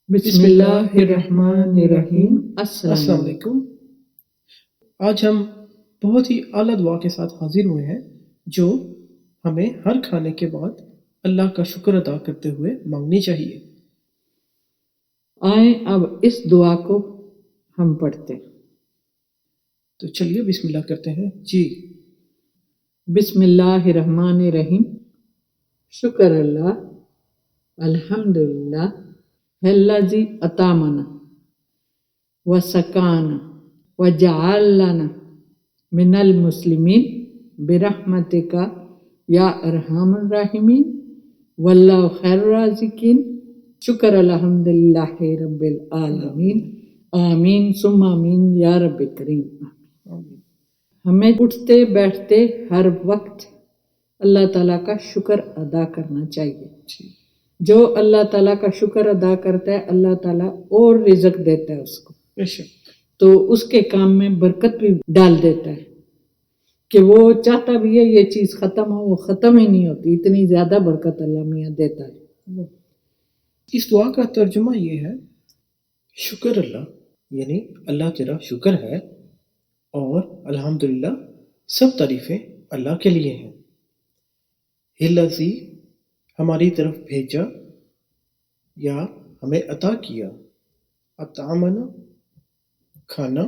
بسم اللہ الرحمن الرحیم۔ السلام علیکم۔ آج ہم بہت ہی اعلیٰ دعا کے ساتھ حاضر ہوئے ہیں جو ہمیں ہر کھانے کے بعد اللہ کا شکر ادا کرتے ہوئے مانگنی چاہیے۔ آئیں اب اس دعا کو ہم پڑھتے ہیں۔ تو چلیے بسم اللہ کرتے ہیں جی۔ بسم اللہ الرحمن الرحیم۔ شکر اللہ، الحمدللہ الذی اطعمنا وسقانا وجعلنا من المسلمین برحمتک یا ارحم الراحمین واللہ خیر الرازقین۔ شکر الحمدللہ رب العالمین، آمین ثم آمین یا رب کریم۔ ہمیں اٹھتے بیٹھتے ہر وقت اللہ تعالیٰ کا شکر ادا کرنا چاہیے۔ جو اللہ تعالیٰ کا شکر ادا کرتا ہے اللہ تعالیٰ اور رزق دیتا ہے اس کو، تو اس کے کام میں برکت بھی ڈال دیتا ہے کہ وہ چاہتا بھی ہے یہ چیز ختم ہو، وہ ختم ہی نہیں ہوتی، اتنی زیادہ برکت اللہ میاں دیتا ہے۔ اس دعا کا ترجمہ یہ ہے، شکر اللہ یعنی اللہ تیرا شکر ہے، اور الحمدللہ سب تعریفیں اللہ کے لیے ہیں۔ الذی ہماری طرف بھیجا یا ہمیں عطا کیا، اطعمنا کھانا،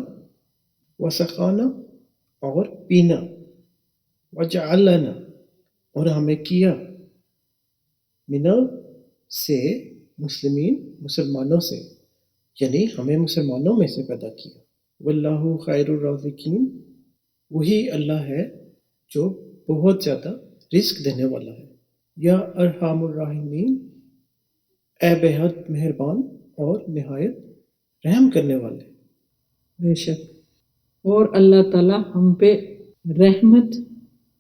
وسقانا اور پینا، وجعلنا اور ہمیں کیا، من سے مسلمین مسلمانوں سے، یعنی ہمیں مسلمانوں میں سے پیدا کیا۔ واللہ خیر الرازقین، وہی اللہ ہے جو بہت زیادہ رزق دینے والا ہے۔ یا ارحم الراحمین، اے بے حد مہربان اور نہایت رحم کرنے والے۔ بے شک، اور اللہ تعالیٰ ہم پہ رحمت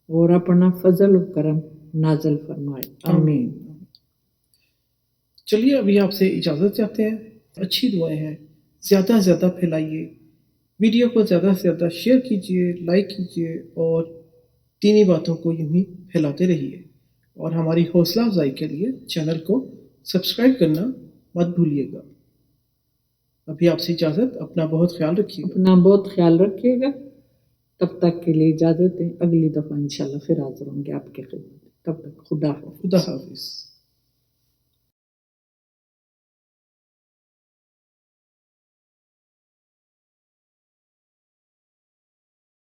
اور اپنا فضل و کرم نازل فرمائے، آمین۔ چلیے ابھی آپ سے اجازت چاہتے ہیں۔ اچھی دعائیں ہیں، زیادہ سے زیادہ پھیلائیے، ویڈیو کو زیادہ سے زیادہ شیئر کیجیے، لائک کیجیے، اور دینی باتوں کو یوں ہی پھیلاتے رہیے۔ اور ہماری حوصلہ افزائی کے لیے چینل کو سبسکرائب کرنا مت بھولیے گا۔ ابھی آپ سے اجازت، اپنا بہت خیال رکھیے گا۔ اپنا بہت خیال رکھیے گا۔ تب تک کے لیے اجازت ہے، اگلی دفعہ انشاءاللہ پھر حاضر ہوں گے آپ کے خدمت۔ تب تک خدا حافظ۔ خدا حافظ۔